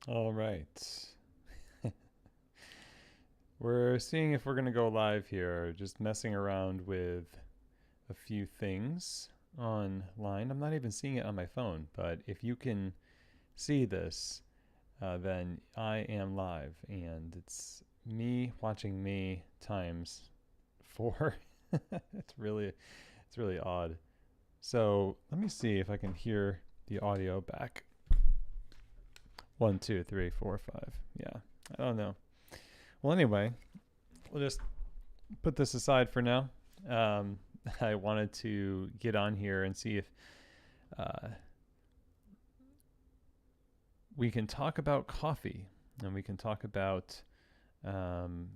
All right. We're seeing if we're going to go live here, just messing around with a few things online. I'm not even seeing it on my phone, but if you can see this, then I am live, and it's me watching me times four. It's really odd. So let me see if I can hear the audio back. 1, 2, 3, 4, 5. Yeah, I don't know. Well, anyway, we'll just put this aside for now. Um, I wanted to get on here and see if uh, we can talk about coffee, and we can talk about um,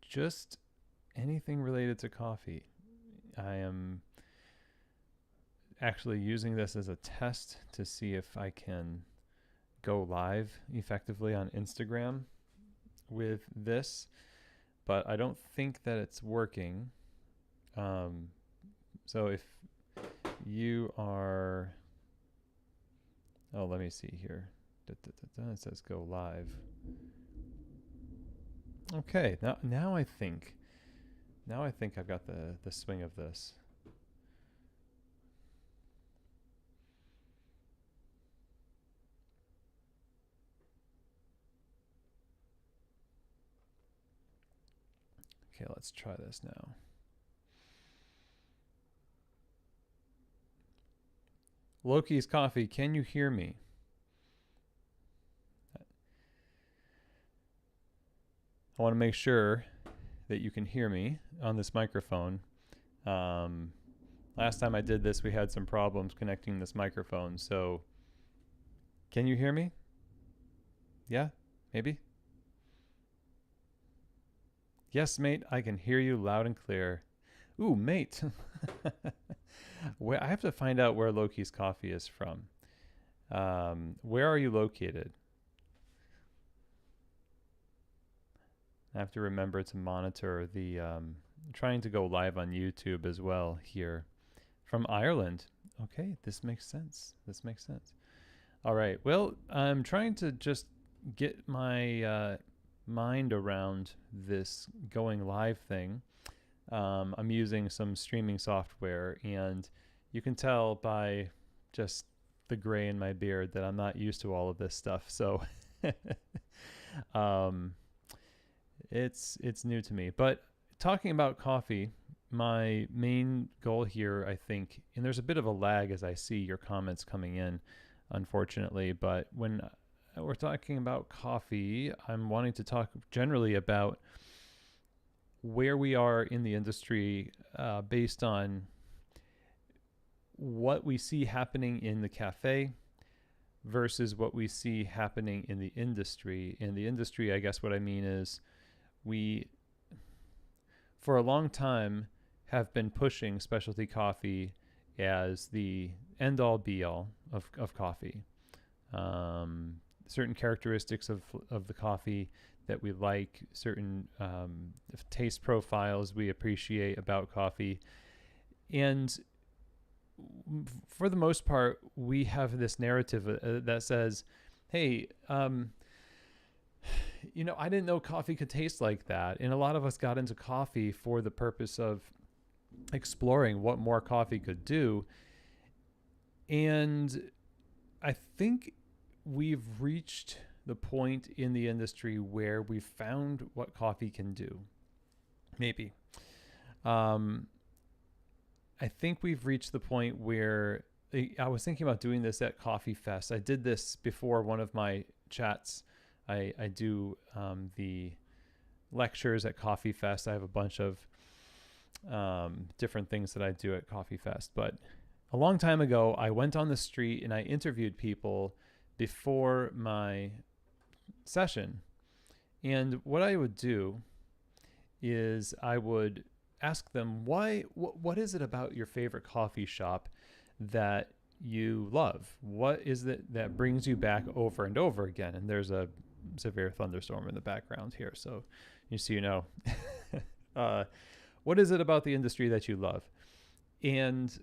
just anything related to coffee. I am actually using this as a test to see if I can go live effectively on Instagram with this, but I don't think that it's working. Um, so if you are, oh, let me see here. It says go live. Okay, now I think I've got the swing of this. Okay, let's try this now. Loki's Coffee, can you hear me? I want to make sure that you can hear me on this microphone. Last time I did this, we had some problems connecting this microphone. So, can you hear me? Yeah? Maybe? Yes, mate, I can hear you loud and clear. Ooh, mate. I have to find out where Loki's Coffee is from. Where are you located? I have to remember to monitor the trying to go live on YouTube as well here from Ireland. Okay, this makes sense. This makes sense. All right. Well, I'm trying to just get my mind around this going live thing. I'm using some streaming software, and you can tell by just the gray in my beard that I'm not used to all of this stuff. So um, it's new to me. But talking about coffee, my main goal here, I think, and there's a bit of a lag as I see your comments coming in, unfortunately, but when we're talking about coffee, I'm wanting to talk generally about where we are in the industry based on what we see happening in the cafe versus what we see happening in the industry. In the industry, I guess what I mean is we, for a long time, have been pushing specialty coffee as the end all be all of coffee. Certain characteristics of the coffee that we like, certain taste profiles we appreciate about coffee. And for the most part, we have this narrative that says, hey, I didn't know coffee could taste like that. And a lot of us got into coffee for the purpose of exploring what more coffee could do. And I think we've reached the point in the industry where we've found what coffee can do. Maybe. I think we've reached the point where I was thinking about doing this at Coffee Fest. I did this before one of my chats. I do the lectures at Coffee Fest. I have a bunch of different things that I do at Coffee Fest. But a long time ago, I went on the street and I interviewed people before my session. And what I would do is I would ask them, what is it about your favorite coffee shop that you love? What is it that brings you back over and over again? And there's a severe thunderstorm in the background here, so you know. What is it about the industry that you love? And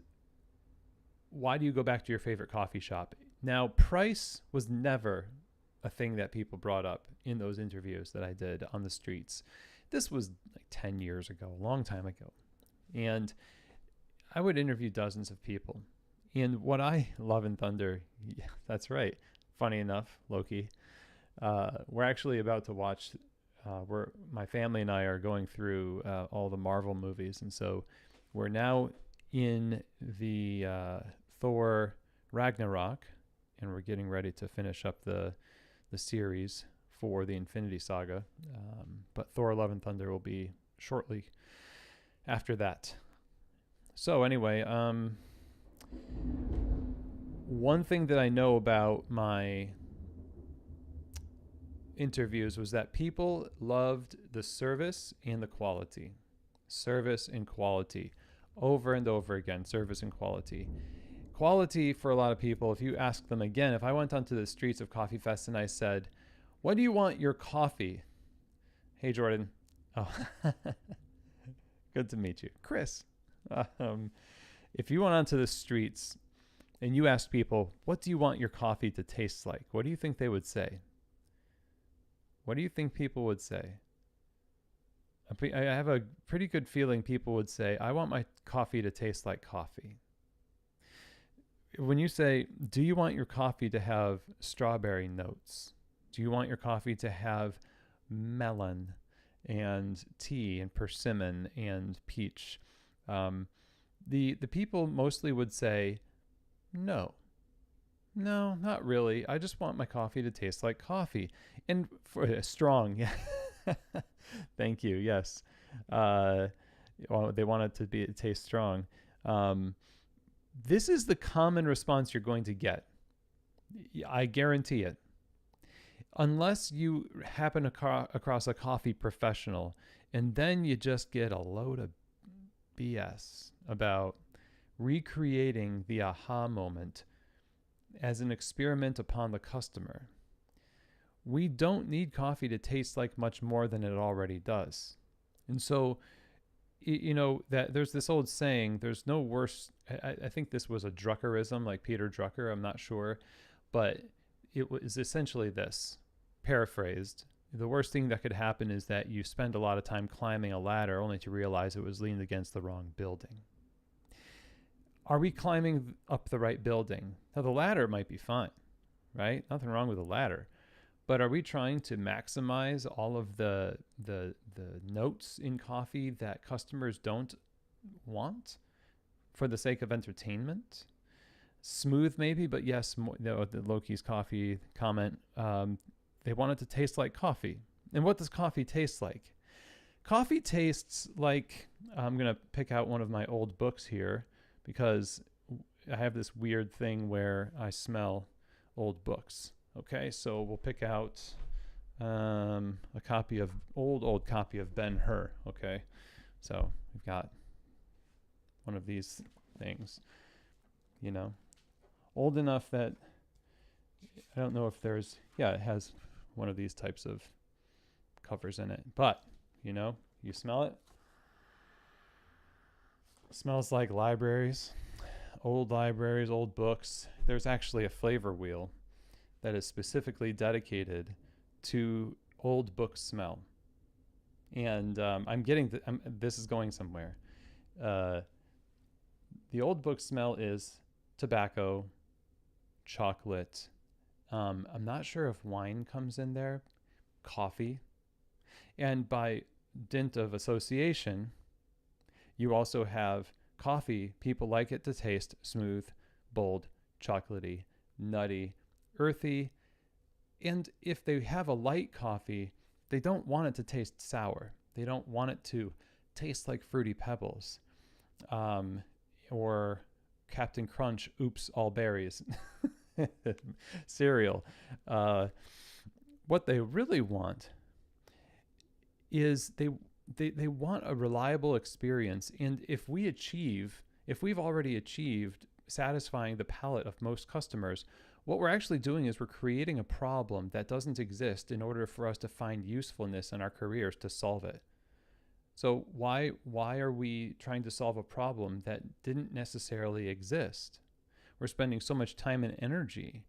why do you go back to your favorite coffee shop? Now, price was never a thing that people brought up in those interviews that I did on the streets. This was like 10 years ago, a long time ago. And I would interview dozens of people. And what I love in Thunder, yeah, that's right. Funny enough, Loki, we're actually about to watch, my family and I are going through all the Marvel movies. And so we're now in the Thor Ragnarok, and we're getting ready to finish up the series for the Infinity Saga. But Thor Love and Thunder will be shortly after that. So anyway, one thing that I know about my interviews was that people loved the service and the quality. Service and quality. Over and over again, service and quality. Quality for a lot of people, if you ask them again, if I went onto the streets of Coffee Fest and I said, "What do you want your coffee?" Hey, Jordan. Oh, good to meet you. Chris. If you went onto the streets and you asked people, "What do you want your coffee to taste like?" What do you think they would say? What do you think people would say? I have a pretty good feeling people would say, "I want my coffee to taste like coffee." When you say, "Do you want your coffee to have strawberry notes? Do you want your coffee to have melon and tea and persimmon and peach?" The people mostly would say, "No, not really. I just want my coffee to taste like coffee." And for strong, yeah. Thank you. Yes. They want it to taste strong. This is the common response you're going to get. I guarantee it. Unless you happen across a coffee professional and then you just get a load of BS about recreating the aha moment as an experiment upon the customer. We don't need coffee to taste like much more than it already does. And so, that there's this old saying, there's no worse, I think this was a Druckerism, like Peter Drucker, I'm not sure, but it was essentially this, paraphrased: the worst thing that could happen is that you spend a lot of time climbing a ladder only to realize it was leaned against the wrong building. Are we climbing up the right building? Now, the ladder might be fine, right? Nothing wrong with the ladder. But are we trying to maximize all of the notes in coffee that customers don't want for the sake of entertainment? Smooth maybe, but yes, the Loki's coffee comment, they want it to taste like coffee. And what does coffee taste like? Coffee tastes like, I'm going to pick out one of my old books here because I have this weird thing where I smell old books. Okay, so we'll pick out a old copy of Ben-Hur. Okay, so we've got one of these things, old enough that I don't know if it has one of these types of covers in it, but you smell it. It smells like libraries, old books. There's actually a flavor wheel that is specifically dedicated to old book smell. And this is going somewhere. The old book smell is tobacco, chocolate. I'm not sure if wine comes in there, coffee. And by dint of association, you also have coffee. People like it to taste smooth, bold, chocolatey, nutty, earthy, and if they have a light coffee, they don't want it to taste sour. They don't want it to taste like Fruity Pebbles, or Captain Crunch, oops, all berries cereal. What they really want is they want a reliable experience, and if we've already achieved satisfying the palate of most customers, what we're actually doing is we're creating a problem that doesn't exist in order for us to find usefulness in our careers to solve it. So why are we trying to solve a problem that didn't necessarily exist? We're spending so much time and energy.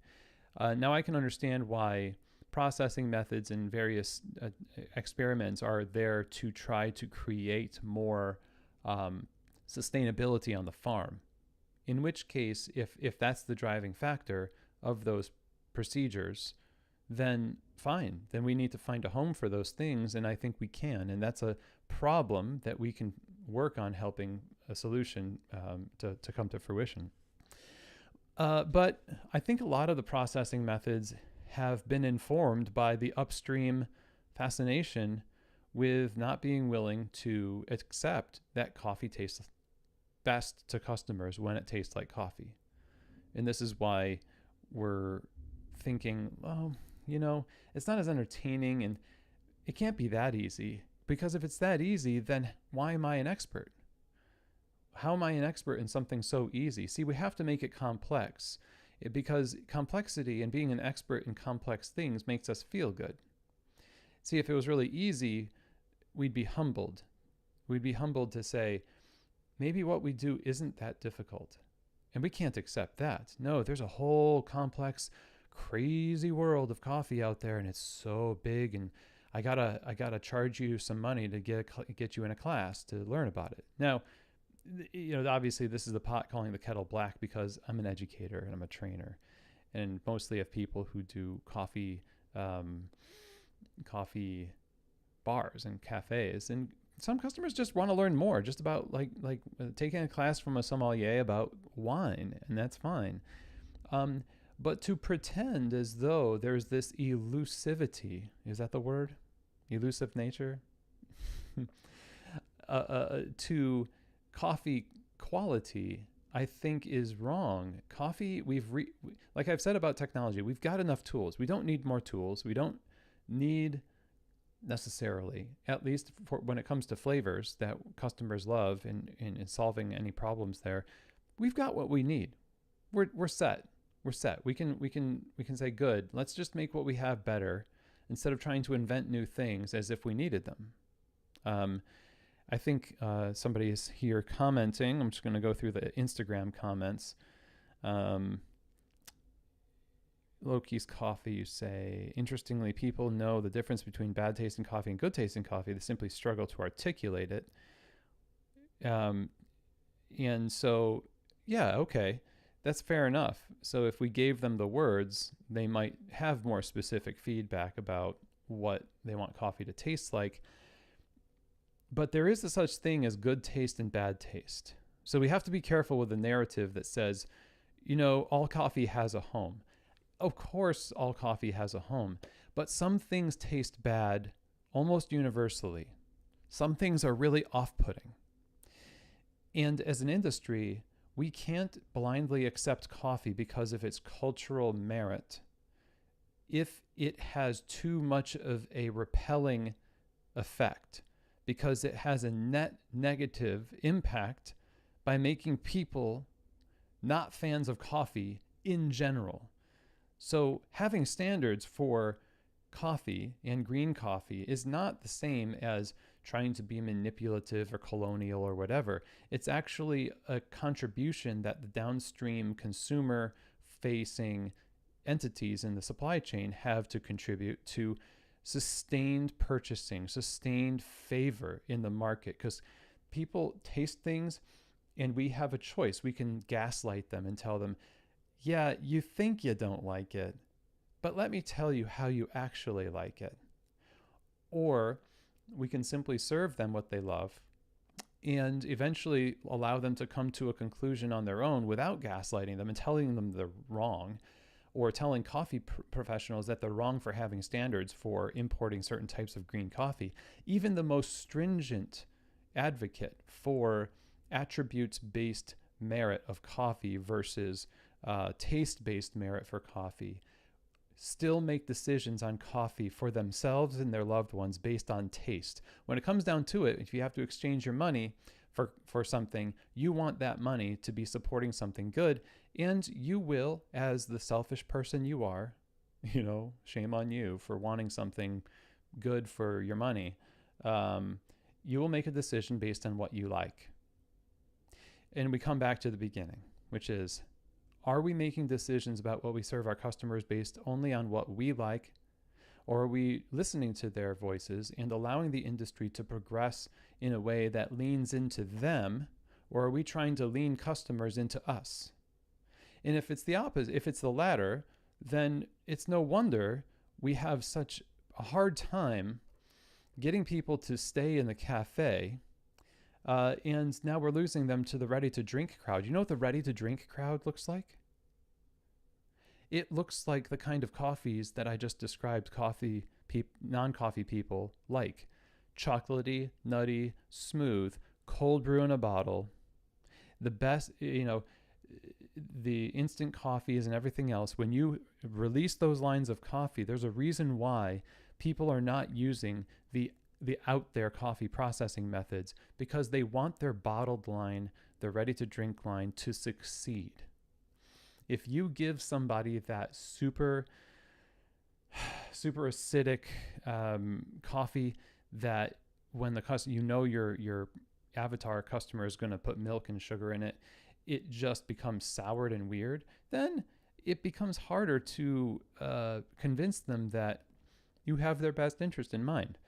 Now I can understand why processing methods and various experiments are there to try to create more sustainability on the farm. In which case, if that's the driving factor of those procedures, then fine. Then we need to find a home for those things, and I think we can. And that's a problem that we can work on helping a solution to come to fruition. But I think a lot of the processing methods have been informed by the upstream fascination with not being willing to accept that coffee tastes best to customers when it tastes like coffee. And this is why we're thinking, oh, it's not as entertaining and it can't be that easy. Because if it's that easy, then why am I an expert? How am I an expert in something so easy? See, we have to make it complex because complexity and being an expert in complex things makes us feel good. See, if it was really easy, we'd be humbled. We'd be humbled to say, maybe what we do isn't that difficult. And we can't accept that. No, there's a whole complex, crazy world of coffee out there, and it's so big, and I gotta charge you some money to get you in a class to learn about it. Now, obviously this is the pot calling the kettle black because I'm an educator and I'm a trainer, and mostly have people who do coffee bars and cafes, and some customers just want to learn more, just about like taking a class from a sommelier about wine, and that's fine. But to pretend as though there's this elusivity, is that the word? Elusive nature? To coffee quality, I think is wrong. Coffee, like I've said about technology, we've got enough tools. We don't need more tools. We don't need necessarily, at least for when it comes to flavors that customers love and in solving any problems there, we've got what we need. We're set. We're set. We can say, good, let's just make what we have better instead of trying to invent new things as if we needed them. I think somebody is here commenting. I'm just going to go through the Instagram comments. Loki's Coffee, you say, interestingly, people know the difference between bad tasting coffee and good tasting coffee. They simply struggle to articulate it. And so, yeah, okay, that's fair enough. So if we gave them the words, they might have more specific feedback about what they want coffee to taste like. But there is a such thing as good taste and bad taste. So we have to be careful with the narrative that says, all coffee has a home. Of course, all coffee has a home, but some things taste bad almost universally. Some things are really off-putting. And as an industry, we can't blindly accept coffee because of its cultural merit if it has too much of a repelling effect, because it has a net negative impact by making people not fans of coffee in general. So having standards for coffee and green coffee is not the same as trying to be manipulative or colonial or whatever. It's actually a contribution that the downstream consumer-facing entities in the supply chain have to contribute to sustained purchasing, sustained favor in the market, because people taste things and we have a choice. We can gaslight them and tell them, yeah, you think you don't like it, but let me tell you how you actually like it. Or we can simply serve them what they love and eventually allow them to come to a conclusion on their own without gaslighting them and telling them they're wrong, or telling coffee professionals that they're wrong for having standards for importing certain types of green coffee. Even the most stringent advocate for attributes-based merit of coffee versus taste-based merit for coffee still make decisions on coffee for themselves and their loved ones based on taste. When it comes down to it, if you have to exchange your money for something, you want that money to be supporting something good, and you will, as the selfish person you are, shame on you for wanting something good for your money, you will make a decision based on what you like. And we come back to the beginning, which is, are we making decisions about what we serve our customers based only on what we like, Or are we listening to their voices and allowing the industry to progress in a way that leans into them? Or are we trying to lean customers into us? And if it's the opposite, if it's the latter, then it's no wonder we have such a hard time getting people to stay in the cafe. And now we're losing them to the ready-to-drink crowd. You know what the ready-to-drink crowd looks like? It looks like the kind of coffees that I just described non-coffee people like. Chocolatey, nutty, smooth, cold brew in a bottle. The best, the instant coffees and everything else. When you release those lines of coffee, there's a reason why people are not using the out there coffee processing methods, because they want their bottled line, their ready to drink line to succeed. If you give somebody that super acidic coffee that when the customer, your avatar customer is going to put milk and sugar in it, it just becomes soured and weird, then it becomes harder to convince them that you have their best interest in mind.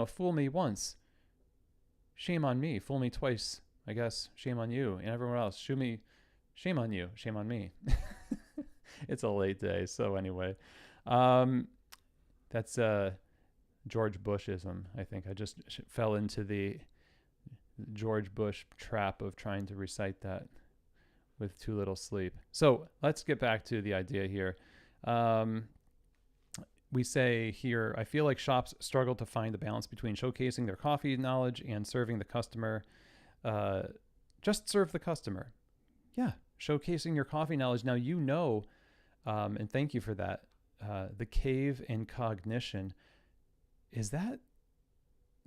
Fool me once, shame on me. Fool me twice, I guess, shame on you. And everyone else, shame on you, shame on me. It's a late day, so anyway. That's George Bushism, I think. I just fell into the George Bush trap of trying to recite that with too little sleep. So let's get back to the idea here. We say here, I feel like shops struggle to find the balance between showcasing their coffee knowledge and serving the customer. Just serve the customer. Yeah, showcasing your coffee knowledge. Now, and thank you for that, the cave and cognition. Is that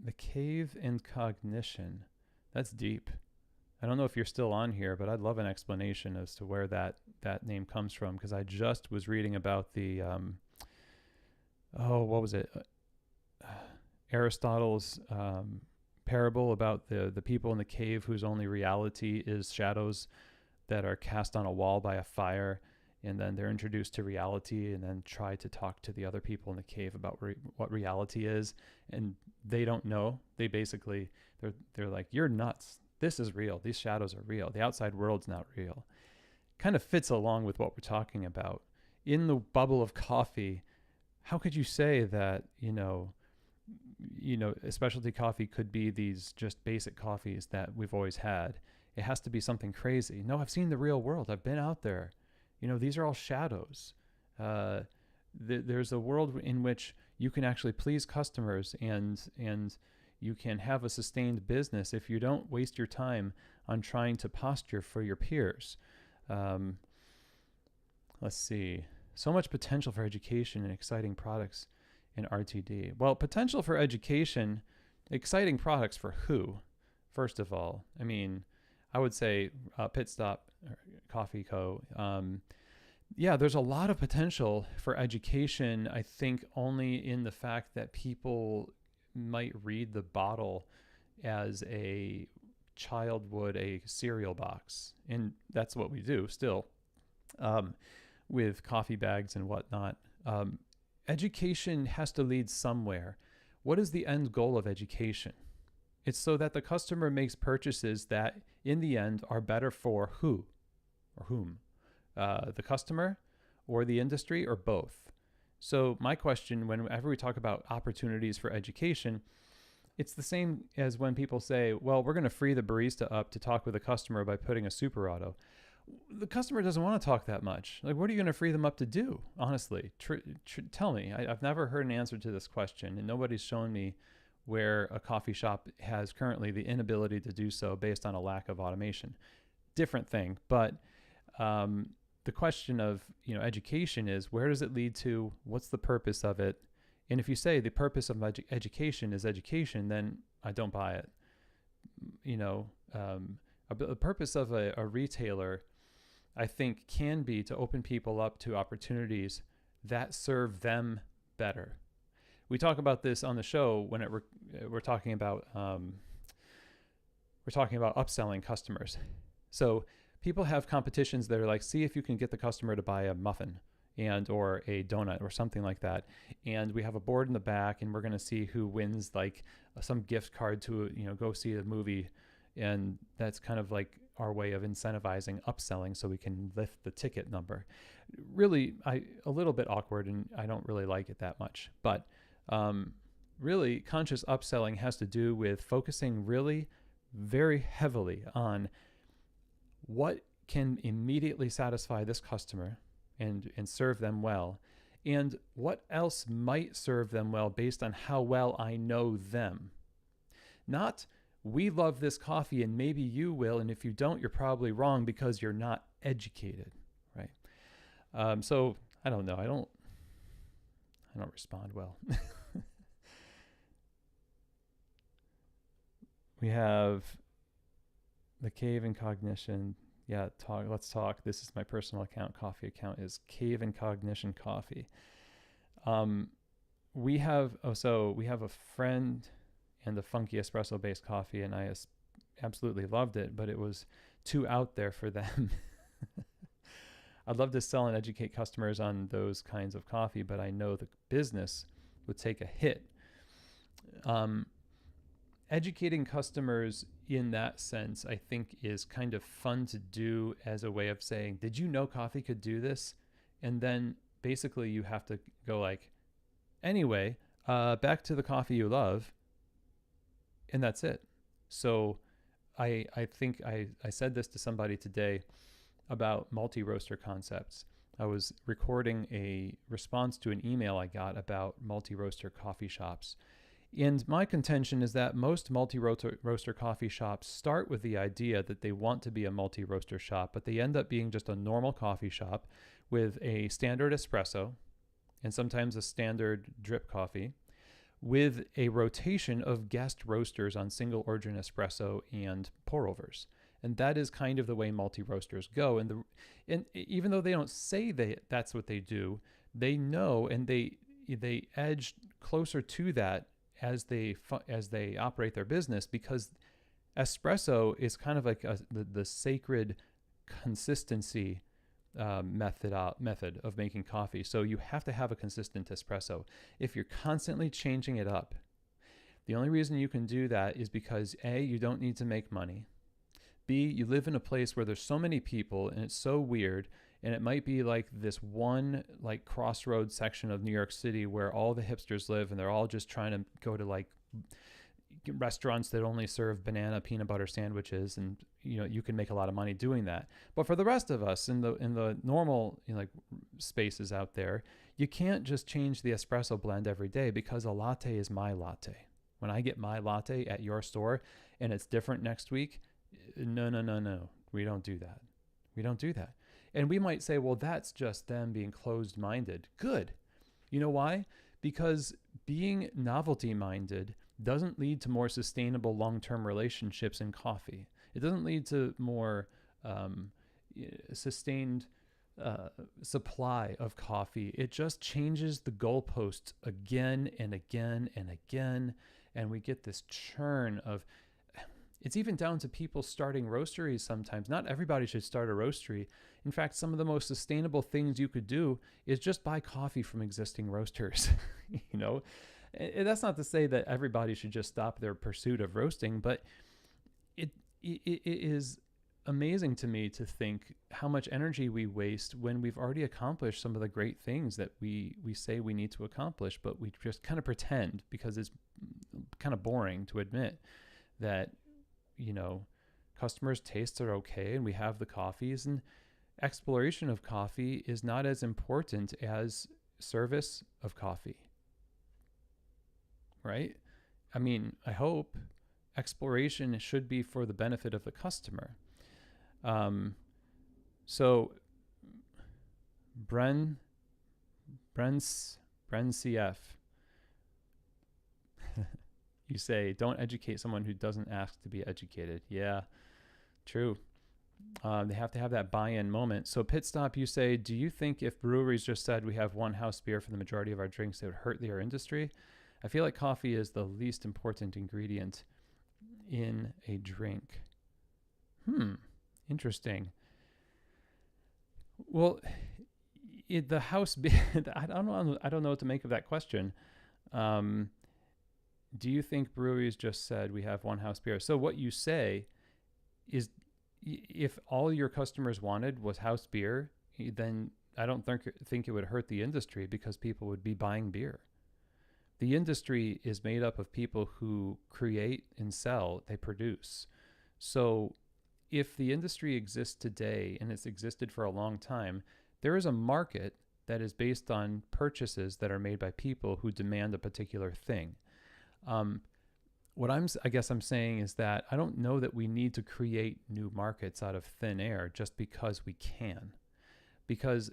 the cave and cognition? That's deep. I don't know if you're still on here, but I'd love an explanation as to where that name comes from, because I just was reading about the... what was it? Aristotle's parable about the people in the cave whose only reality is shadows that are cast on a wall by a fire, and then they're introduced to reality and then try to talk to the other people in the cave about what reality is, and they don't know. They basically, they're like, you're nuts. This is real. These shadows are real. The outside world's not real. Kind of fits along with what we're talking about. In the bubble of coffee, how could you say that, a specialty coffee could be these just basic coffees that we've always had? It has to be something crazy. No, I've seen the real world. I've been out there. These are all shadows. There's a world in which you can actually please customers and you can have a sustained business if you don't waste your time on trying to posture for your peers. Let's see. So much potential for education and exciting products in RTD. Well, potential for education, exciting products for who? First of all, I would say Pit Stop Coffee Co. There's a lot of potential for education, I think, only in the fact that people might read the bottle as a child would a cereal box. And that's what we do still. With coffee bags and whatnot. Education has to lead somewhere. What is the end goal of education? It's so that the customer makes purchases that, in the end, are better for who or whom? The customer or the industry or both? So my question, whenever we talk about opportunities for education, it's the same as when people say, well, we're going to free the barista up to talk with the customer by putting a super auto. The customer doesn't want to talk that much. Like, what are you going to free them up to do? Honestly, tell me. I've never heard an answer to this question, and nobody's shown me where a coffee shop has currently the inability to do so based on a lack of automation. Different thing, but the question of education is, where does it lead to? What's the purpose of it? And if you say the purpose of education is education, then I don't buy it. The purpose of a retailer, I think, can be to open people up to opportunities that serve them better. We talk about this on the show when we're talking about upselling customers. So people have competitions that are like, see if you can get the customer to buy a muffin, and or a donut or something like that. And we have a board in the back, and we're going to see who wins like some gift card to, go see a movie. And that's kind of like our way of incentivizing upselling so we can lift the ticket number. Really, a little bit awkward, and I don't really like it that much. But really, conscious upselling has to do with focusing really very heavily on what can immediately satisfy this customer and serve them well, and what else might serve them well based on how well I know them. Not, we love this coffee and maybe you will, and if you don't, you're probably wrong because you're not educated, right? So I don't know. I don't respond well. We have the Cave in Cognition. Yeah, let's talk. This is my personal account. Coffee account is Cave in Cognition Coffee. We have a friend and the funky espresso based coffee, and I absolutely loved it, but it was too out there for them. I'd love to sell and educate customers on those kinds of coffee, but I know the business would take a hit. Educating customers in that sense, I think, is kind of fun to do as a way of saying, did you know coffee could do this? And then basically you have to go like, anyway, back to the coffee you love. And that's it. So I think I said this to somebody today about multi-roaster concepts. I was recording a response to an email I got about multi-roaster coffee shops. And my contention is that most multi-roaster coffee shops start with the idea that they want to be a multi-roaster shop, but they end up being just a normal coffee shop with a standard espresso and sometimes a standard drip coffee with a rotation of guest roasters on single origin espresso and pour overs. And that is kind of the way multi-roasters go. And even though they don't say that's what they do, they know, and they edge closer to that as they operate their business, because espresso is kind of like the sacred consistency method of making coffee. So you have to have a consistent espresso. If you're constantly changing it up, the only reason you can do that is because A, you don't need to make money. B, you live in a place where there's so many people and it's so weird, and it might be like this one like crossroads section of New York City where all the hipsters live, and they're all just trying to go to like restaurants that only serve banana peanut butter sandwiches, and you can make a lot of money doing that. But for the rest of us in the normal like spaces out there, you can't just change the espresso blend every day, because a latte is my latte. When I get my latte at your store and it's different next week, no, we don't do that. And we might say, well, that's just them being closed-minded. Good. You know why? Because being novelty-minded doesn't lead to more sustainable long-term relationships in coffee. It doesn't lead to more sustained supply of coffee. It just changes the goalposts again and again and again. And we get this churn of, it's even down to people starting roasteries sometimes. Not everybody should start a roastery. In fact, some of the most sustainable things you could do is just buy coffee from existing roasters. And that's not to say that everybody should just stop their pursuit of roasting, but it is amazing to me to think how much energy we waste when we've already accomplished some of the great things that we say we need to accomplish, but we just kind of pretend, because it's kind of boring to admit that customers' tastes are okay and we have the coffees, and exploration of coffee is not as important as service of coffee, right? I mean, I hope exploration should be for the benefit of the customer. So Bren CF, you say, don't educate someone who doesn't ask to be educated. Yeah, true. They have to have that buy-in moment. So Pit Stop, you say, do you think if breweries just said we have one house beer for the majority of our drinks, it would hurt their industry? I feel like coffee is the least important ingredient in a drink. Interesting. Well, the house beer, I don't know what to make of that question. Um, do you think breweries just said we have one house beer? So what you say is, if all your customers wanted was house beer, then I don't think it would hurt the industry because people would be buying beer. The industry is made up of people who create and sell, they produce. So if the industry exists today and it's existed for a long time, there is a market that is based on purchases that are made by people who demand a particular thing. Um, what I guess I'm saying is that I don't know that we need to create new markets out of thin air just because we can. Because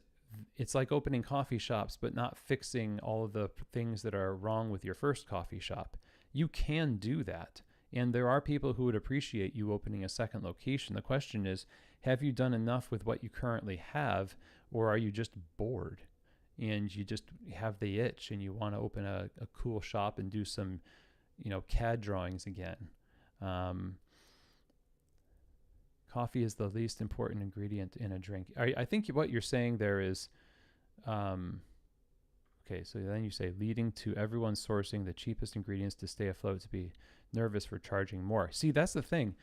it's like opening coffee shops, but not fixing all of the things that are wrong with your first coffee shop. You can do that. And there are people who would appreciate you opening a second location. The question is, have you done enough with what you currently have, or are you just bored and you just have the itch and you want to open a cool shop and do some, CAD drawings again? Coffee is the least important ingredient in a drink. I think what you're saying there is, okay, so then you say leading to everyone sourcing the cheapest ingredients to stay afloat, to be nervous for charging more. See, that's the thing.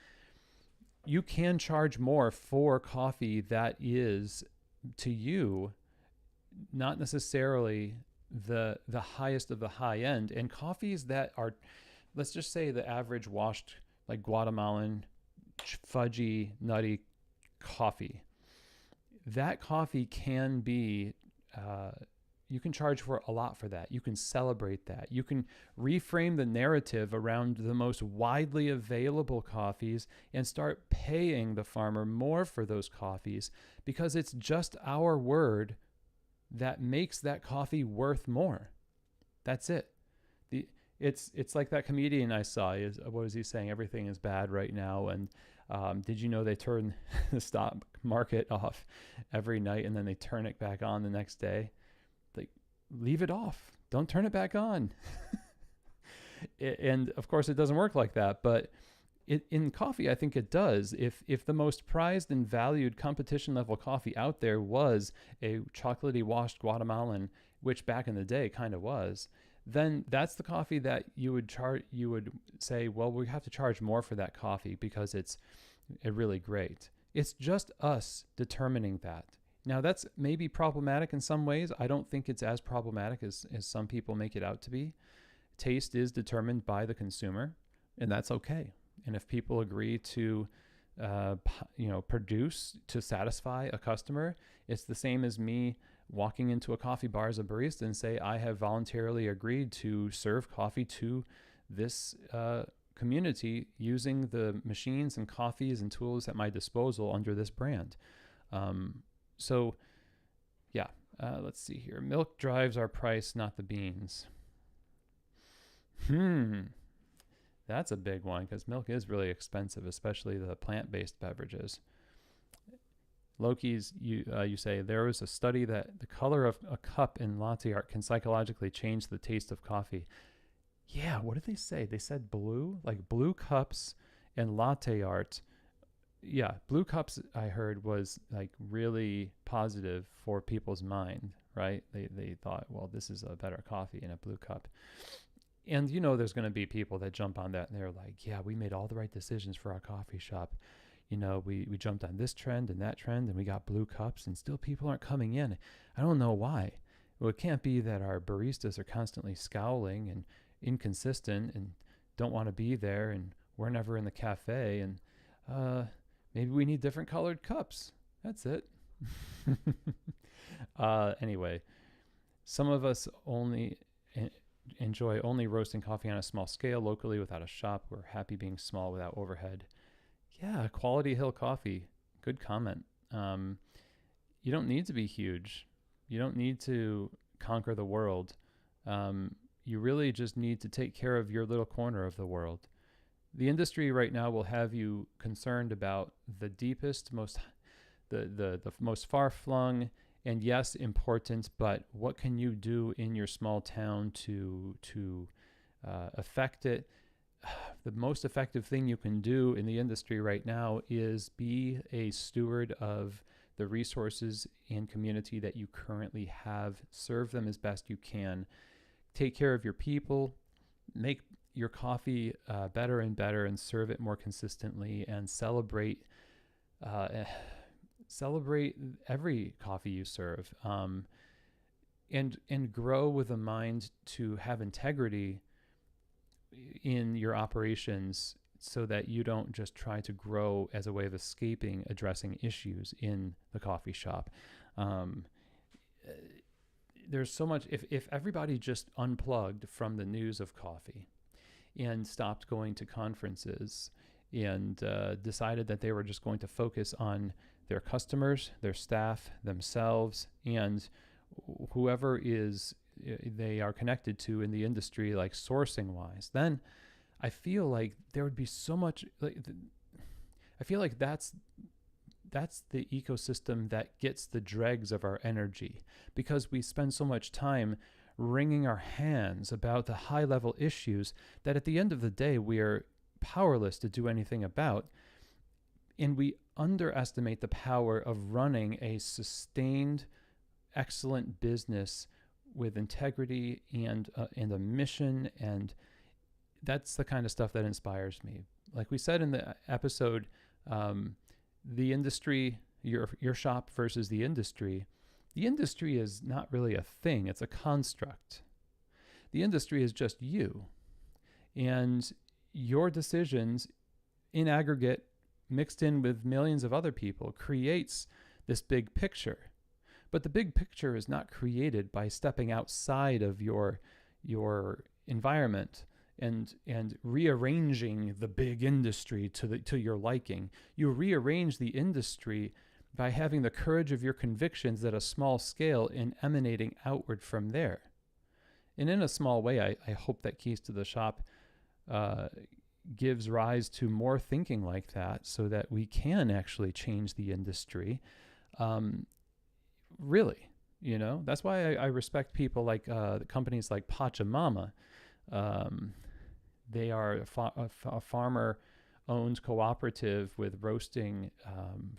You can charge more for coffee that is, to you, not necessarily the highest of the high end. And coffees that are, let's just say the average washed, like Guatemalan, fudgy, nutty coffee. That coffee can be, you can charge for a lot for that. You can celebrate that. You can reframe the narrative around the most widely available coffees and start paying the farmer more for those coffees, because it's just our word that makes that coffee worth more. That's it. It's like that comedian I saw. What is he saying? Everything is bad right now. And did you know they turn the stock market off every night and then they turn it back on the next day? Like, leave it off. Don't turn it back on. And of course, it doesn't work like that. But in coffee, I think it does. If the most prized and valued competition level coffee out there was a chocolatey washed Guatemalan, which back in the day kind of was, then that's the coffee that you would say, well, we have to charge more for that coffee because it's really great. It's just us determining that. Now, that's maybe problematic in some ways. I don't think it's as problematic as some people make it out to be. Taste is determined by the consumer, and that's okay. And if people agree to produce to satisfy a customer, it's the same as me walking into a coffee bar as a barista and say, I have voluntarily agreed to serve coffee to this community using the machines and coffees and tools at my disposal under this brand. So yeah, let's see here. Milk drives our price, not the beans. That's a big one, because milk is really expensive, especially the plant-based beverages. Loki's, you say, there was a study that the color of a cup in latte art can psychologically change the taste of coffee. Yeah, what did they say? They said blue, like blue cups and latte art. Yeah, blue cups, I heard, was like really positive for people's mind, right? They thought, well, this is a better coffee in a blue cup. And there's going to be people that jump on that and they're like, yeah, we made all the right decisions for our coffee shop. We jumped on this trend and that trend and we got blue cups, and still people aren't coming in. I don't know why. Well, it can't be that our baristas are constantly scowling and inconsistent and don't want to be there, and we're never in the cafe, and maybe we need different colored cups. That's it. Anyway, some of us enjoy only roasting coffee on a small scale locally without a shop. We're happy being small without overhead. Yeah, Quality Hill Coffee. Good comment. You don't need to be huge. You don't need to conquer the world. You really just need to take care of your little corner of the world. The industry right now will have you concerned about the deepest, the most far-flung, and yes, important, but what can you do in your small town to affect it? The most effective thing you can do in the industry right now is be a steward of the resources and community that you currently have. Serve them as best you can. Take care of your people. Make your coffee better and better, and serve it more consistently, and celebrate every coffee you serve, and grow with a mind to have integrity in your operations, so that you don't just try to grow as a way of escaping addressing issues in the coffee shop. There's so much, if everybody just unplugged from the news of coffee and stopped going to conferences and decided that they were just going to focus on their customers, their staff, themselves, and whoever they are connected to in the industry, like sourcing wise, then I feel like there would be so much, I feel like that's the ecosystem that gets the dregs of our energy, because we spend so much time wringing our hands about the high level issues that at the end of the day we are powerless to do anything about. And we underestimate the power of running a sustained, excellent business with integrity and a mission. And that's the kind of stuff that inspires me. Like we said in the episode, the industry, your shop versus the industry is not really a thing. It's a construct. The industry is just you. And your decisions in aggregate, mixed in with millions of other people, creates this big picture. But the big picture is not created by stepping outside of your environment and rearranging the big industry to your liking. You rearrange the industry by having the courage of your convictions at a small scale and emanating outward from there. And in a small way, I hope that Keys to the Shop gives rise to more thinking like that, so that we can actually change the industry. Really, that's why I respect people like companies like Pachamama. They are a farmer-owned cooperative with roasting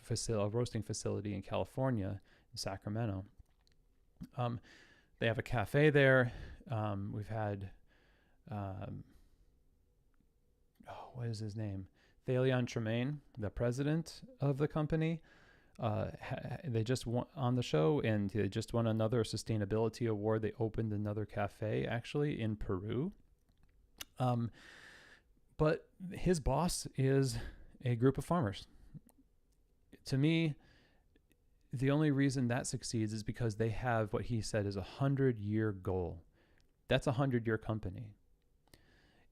facility in California, in Sacramento. They have a cafe there. We've had, what is his name? Thalion Tremaine, the president of the company. They just won on the show, and they just won another sustainability award. They opened another cafe actually in Peru. But his boss is a group of farmers. To me, the only reason that succeeds is because they have what he said is 100-year goal. That's a 100-year company.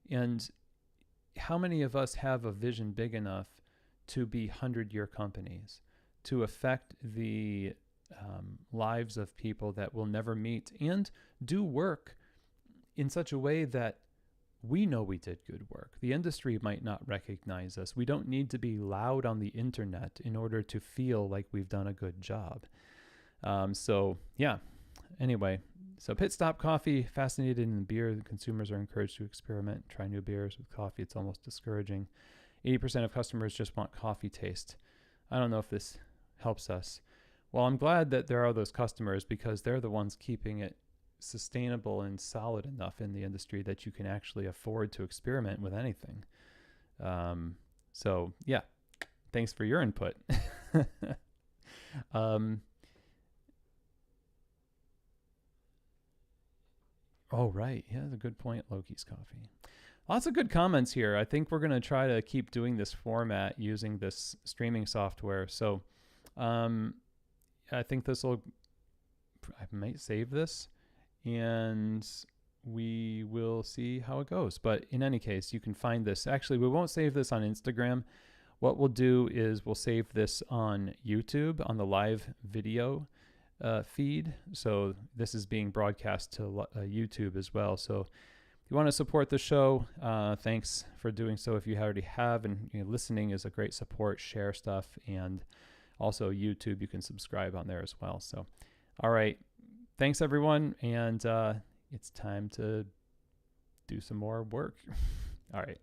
And how many of us have a vision big enough to be 100-year companies, to affect the lives of people that will never meet, and do work in such a way that we know we did good work? The industry might not recognize us. We don't need to be loud on the internet in order to feel like we've done a good job. Anyway, so Pit Stop Coffee, fascinated in beer. The consumers are encouraged to experiment, try new beers with coffee. It's almost discouraging. 80% of customers just want coffee taste. I don't know if this helps us. Well, I'm glad that there are those customers, because they're the ones keeping it sustainable and solid enough in the industry that you can actually afford to experiment with anything. Thanks for your input. Oh, right. Yeah, that's a good point. Loki's Coffee. Lots of good comments here. I think we're going to try to keep doing this format using this streaming software. So I think I might save this, and we will see how it goes. But in any case, you can find this. Actually, we won't save this on Instagram. What we'll do is we'll save this on YouTube, on the live video feed. So this is being broadcast to YouTube as well. So if you want to support the show, thanks for doing so if you already have. And listening is a great support. Share stuff. And also YouTube, you can subscribe on there as well. So, all right. Thanks, everyone. And it's time to do some more work. All right.